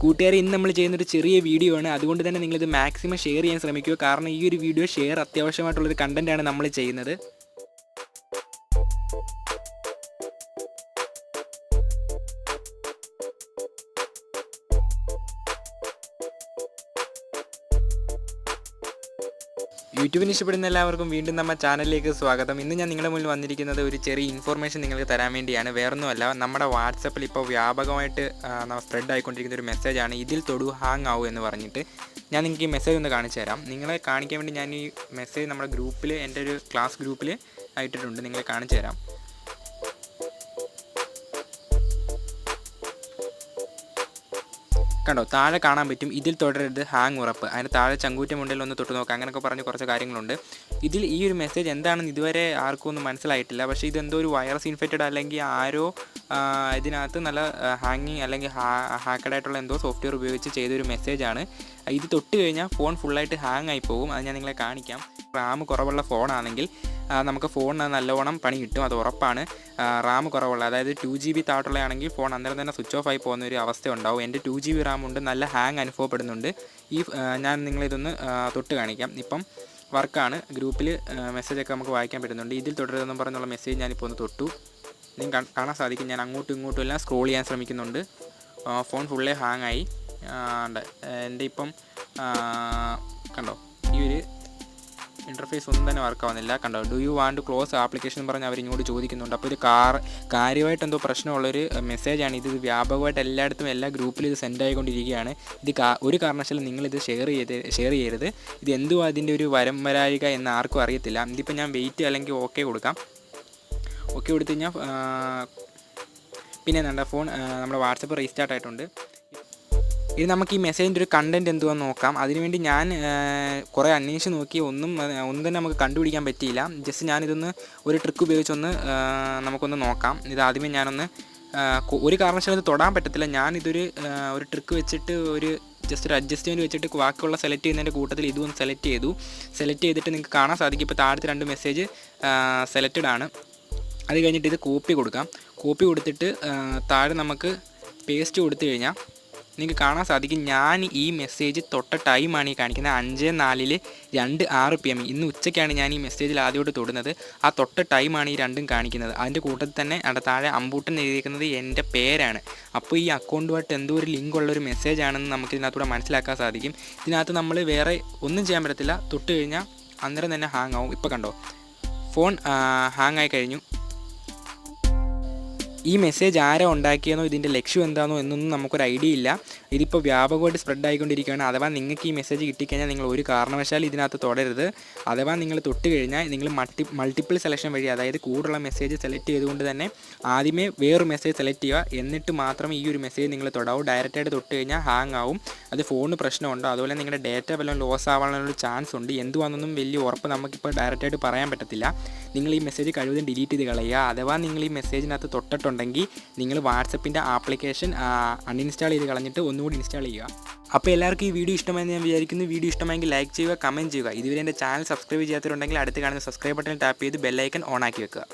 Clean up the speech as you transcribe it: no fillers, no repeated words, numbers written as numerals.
കൂട്ടുകാരെ, ഇന്ന് നമ്മൾ ചെയ്യുന്നൊരു ചെറിയ വീഡിയോ ആണ്. അതുകൊണ്ട് തന്നെ നിങ്ങളിത് മാക്സിമം ഷെയർ ചെയ്യാൻ ശ്രമിക്കുക. കാരണം ഈ ഒരു വീഡിയോ ഷെയർ അത്യാവശ്യമായിട്ടുള്ളൊരു കണ്ടൻറ്റാണ് നമ്മൾ ചെയ്യുന്നത്. യൂട്യൂബിന് ഇഷ്ടപ്പെടുന്ന എല്ലാവർക്കും വീണ്ടും നമ്മുടെ ചാനലിലേക്ക് സ്വാഗതം. ഇന്ന് ഞാൻ നിങ്ങളുടെ മുന്നിൽ വന്നിരിക്കുന്നത് ഒരു ചെറിയ ഇൻഫോർമേഷൻ നിങ്ങൾക്ക് തരാൻ വേണ്ടിയാണ്. വേറൊന്നുമല്ല, നമ്മുടെ വാട്സപ്പിൽ ഇപ്പോൾ വ്യാപകമായിട്ട് സ്പ്രെഡ് ആയിക്കൊണ്ടിരിക്കുന്ന ഒരു മെസ്സേജാണ്, ഇതിൽ തൊടു ഹാങ് ആവും എന്ന് പറഞ്ഞിട്ട്. ഞാൻ നിങ്ങൾക്ക് ഈ മെസ്സേജ് ഒന്ന് കാണിച്ചു തരാം. നിങ്ങളെ കാണിക്കാൻ വേണ്ടി ഞാൻ ഈ മെസ്സേജ് നമ്മുടെ ഗ്രൂപ്പിൽ, എൻ്റെ ഒരു ക്ലാസ് ഗ്രൂപ്പിൽ ആയിട്ടിട്ടുണ്ട്. നിങ്ങളെ കാണിച്ചു തരാം. കണ്ടോ, താഴെ കാണാൻ പറ്റും, ഇതിൽ തുടരരുത്, ഹാങ് ഉറപ്പ്. അതിന് താഴെ ചങ്കൂറ്റമുണ്ടെങ്കിൽ ഒന്ന് തൊട്ട് നോക്കാം. അങ്ങനെയൊക്കെ പറഞ്ഞ് കുറച്ച് കാര്യങ്ങളുണ്ട്. ഇതിൽ ഈ ഒരു മെസ്സേജ് എന്താണെന്ന് ഇതുവരെ ആർക്കും ഒന്നും മനസ്സിലായിട്ടില്ല. പക്ഷേ ഇതെന്തോ ഒരു വൈറസ് ഇൻഫെക്റ്റഡ് അല്ലെങ്കിൽ ആരോ ഇതിനകത്ത് നല്ല ഹാങ്ങിങ് അല്ലെങ്കിൽ ഹാക്കഡായിട്ടുള്ള എന്തോ സോഫ്റ്റ്വെയർ ഉപയോഗിച്ച് ചെയ്തൊരു മെസ്സേജാണ്. ഇത് തൊട്ട് കഴിഞ്ഞാൽ ഫോൺ ഫുള്ളായിട്ട് ഹാങ് ആയി പോകും. അത് ഞാൻ നിങ്ങളെ കാണിക്കാം. റാം കുറവുള്ള ഫോണാണെങ്കിൽ നമുക്ക് ഫോണിന് നല്ലോണം പണി കിട്ടും, അത് ഉറപ്പാണ്. റാം കുറവുള്ള, അതായത് 2GB താഴെയുള്ളതാണെങ്കിൽ ഫോൺ അന്നേരം തന്നെ സ്വിച്ച് ഓഫ് ആയി പോകുന്ന ഒരു അവസ്ഥ ഉണ്ടാവും. എൻ്റെ 2GB റാം ഉണ്ട്, നല്ല ഹാങ് അനുഭവപ്പെടുന്നുണ്ട്. ഞാൻ നിങ്ങളിതൊന്ന് തൊട്ട് കാണിക്കാം. ഇപ്പം വർക്കാണ്. ഗ്രൂപ്പിൽ മെസ്സേജൊക്കെ നമുക്ക് വായിക്കാൻ പറ്റുന്നുണ്ട്. ഇതിൽ തുടരുതെന്നും പറഞ്ഞുള്ള മെസ്സേജ് ഞാനിപ്പോൾ ഒന്ന് തൊട്ടു. നിങ്ങൾക്ക് കാണാൻ സാധിക്കും, ഞാൻ അങ്ങോട്ടും ഇങ്ങോട്ടും എല്ലാം സ്ക്രോൾ ചെയ്യാൻ ശ്രമിക്കുന്നുണ്ട്. ഫോൺ ഫുള്ളേ ഹാങ് ആയി. എൻ്റെ ഇപ്പം കണ്ടോ, ഈ ഒരു ഇൻ്റർഫേസ് ഒന്നും തന്നെ വർക്കാവുന്നില്ല. കണ്ടോ, do you want to close application എന്ന് പറഞ്ഞ് അവരിങ്ങോട്ട് ചോദിക്കുന്നുണ്ട്. അപ്പോൾ ഇത് കാര്യമായിട്ട് എന്തോ പ്രശ്നമുള്ളൊരു മെസ്സേജാണ്. ഇത് വ്യാപകമായിട്ട് എല്ലായിടത്തും എല്ലാ ഗ്രൂപ്പിലും ഇത് സെൻഡ് ആയിക്കൊണ്ടിരിക്കുകയാണ്. ഇത് ഒരു കാരണവശാലും നിങ്ങളിത് ഷെയർ ചെയ്യരുത്. ഇത് എന്തുവാ അതിൻ്റെ ഒരു വരായിക എന്ന് ആർക്കും അറിയത്തില്ല. ഇതിപ്പോൾ ഞാൻ വെയിറ്റ് അല്ലെങ്കിൽ ഓക്കെ കൊടുക്കാം. ഓക്കെ കൊടുത്തു കഴിഞ്ഞാൽ പിന്നെ എന്താ, ഫോൺ നമ്മുടെ വാട്സപ്പ് റീസ്റ്റാർട്ട് ആയിട്ടുണ്ട്. ഇത് നമുക്ക് ഈ മെസ്സേജിൻ്റെ ഒരു കണ്ടൻറ്റ് എന്തുവാന്ന് നോക്കാം. അതിനുവേണ്ടി ഞാൻ കുറേ അന്വേഷിച്ച് നോക്കി, ഒന്നും തന്നെ നമുക്ക് കണ്ടുപിടിക്കാൻ പറ്റിയില്ല. ജസ്റ്റ് ഞാനിതൊന്ന് ഒരു ട്രിക്ക് ഉപയോഗിച്ചൊന്ന് നമുക്കൊന്ന് നോക്കാം. ഇത് ആദ്യമേ ഞാനൊന്ന് ഒരു കാരണവശാലും ഇത് തൊടാൻ പറ്റത്തില്ല. ഞാനിതൊരു ട്രിക്ക് വെച്ചിട്ട് ജസ്റ്റ് ഒരു അഡ്ജസ്റ്റ്മെൻറ്റ് വെച്ചിട്ട് ബാക്കിയുള്ള സെലക്ട് ചെയ്യുന്നതിൻ്റെ കൂട്ടത്തിൽ ഇതൊന്ന് സെലക്ട് ചെയ്തിട്ട് നിങ്ങൾക്ക് കാണാൻ സാധിക്കും. ഇപ്പോൾ താഴത്തെ 2 മെസ്സേജ് സെലക്റ്റഡ് ആണ്. അത് കഴിഞ്ഞിട്ട് ഇത് കോപ്പി കൊടുത്തിട്ട് താഴെ നമുക്ക് പേസ്റ്റ് കൊടുത്തു കഴിഞ്ഞാൽ നിങ്ങൾക്ക് കാണാൻ സാധിക്കും, ഞാൻ ഈ മെസ്സേജ് തൊട്ട ടൈമാണ് ഈ കാണിക്കുന്നത്. 5:04 PM. ഇന്ന് ഉച്ചയ്ക്കാണ് ഞാൻ ഈ മെസ്സേജിൽ ആദ്യമായിട്ട് തൊടുന്നത്. ആ തൊട്ട ടൈമാണ് ഈ രണ്ടും കാണിക്കുന്നത്. അതിൻ്റെ കൂട്ടത്തിൽ തന്നെ താഴെ അമ്പൂട്ടൻ എഴുതിയിരിക്കുന്നത് എൻ്റെ പേരാണ്. അപ്പോൾ ഈ അക്കൗണ്ടുമായിട്ട് എന്തോ ഒരു ലിങ്ക് ഉള്ളൊരു മെസ്സേജാണെന്ന് നമുക്ക് ഇതിനകത്തൂടെ മനസ്സിലാക്കാൻ സാധിക്കും. ഇതിനകത്ത് നമ്മൾ വേറെ ഒന്നും ചെയ്യാൻ പറ്റത്തില്ല. തൊട്ട് കഴിഞ്ഞാൽ അന്നേരം തന്നെ ഹാങ് ആവും. ഇപ്പോൾ കണ്ടോ, ഫോൺ ഹാങ് ആയി കഴിഞ്ഞു. ഈ മെസ്സേജ് ആരോ ഉണ്ടാക്കിയെന്നോ ഇതിൻ്റെ ലക്ഷ്യം എന്താണെന്നോ എന്നൊന്നും നമുക്കൊരു ഐഡിയ ഇല്ല. ഇതിപ്പോൾ വ്യാപകമായിട്ട് സ്പ്രെഡ് ആയിക്കൊണ്ടിരിക്കുകയാണ്. അഥവാ നിങ്ങൾക്ക് ഈ മെസ്സേജ് കിട്ടിക്കഴിഞ്ഞാൽ നിങ്ങൾ ഒരു കാരണവശാലും ഇതിനകത്ത് തുടരരുത്. അഥവാ നിങ്ങൾ തൊട്ട് കഴിഞ്ഞാൽ നിങ്ങൾ മൾട്ടിപ്പിൾ സെലക്ഷൻ വഴി, അതായത് കൂടുതലുള്ള മെസ്സേജ് സെലക്ട് ചെയ്തുകൊണ്ട് തന്നെ ആദ്യമേ വേറൊരു മെസ്സേജ് സെലക്ട് ചെയ്യുക. എന്നിട്ട് മാത്രം ഈ ഒരു മെസ്സേജ് നിങ്ങൾ തൊടാവൂ. ഡയറക്റ്റായിട്ട് തൊട്ട് കഴിഞ്ഞാൽ ഹാങ് ആവും. അത് ഫോണിന് പ്രശ്നമുണ്ടോ, അതുപോലെ നിങ്ങളുടെ ഡേറ്റ വല്ലതും ലോസ് ആവാനുള്ള ചാൻസ് ഉണ്ട്. എന്തുവാണെന്നൊന്നും വലിയ ഉറപ്പ് നമുക്കിപ്പോൾ ഡയറക്റ്റായിട്ട് പറയാൻ പറ്റത്തില്ല. നിങ്ങൾ ഈ മെസ്സേജ് കഴിവതും ഡിലീറ്റ് ചെയ്ത് കളയുക. അഥവാ നിങ്ങൾ ഈ മെസ്സേജിനകത്ത് തൊട്ടിട്ടുണ്ടെങ്കിൽ നിങ്ങൾ വാട്സപ്പിൻ്റെ ആപ്ലിക്കേഷൻ അൺഇൻസ്റ്റാൾ ചെയ്ത് കളഞ്ഞിട്ട് ഒന്നുകൂടി ഇൻസ്റ്റാൾ ചെയ്യുക. അപ്പോൾ എല്ലാവർക്കും ഈ വീഡിയോ ഇഷ്ടമായെന്ന് ഞാൻ വിചാരിക്കുന്നു. വീഡിയോ ഇഷ്ടമായെങ്കിൽ ലൈക്ക് ചെയ്യുക, കമൻറ്റ് ചെയ്യുക. ഇതുവരെ എൻ്റെ ചാനൽ സബ്സ്ക്രൈബ് ചെയ്യാത്തവരുണ്ടെങ്കിൽ അടുത്ത് കാണുന്ന സബ്സ്ക്രൈബ് ബട്ടൺ ടാപ്പ് ചെയ്ത് ബെല്ലൈക്കൺ ഓൺ ആക്കി വെക്കുക.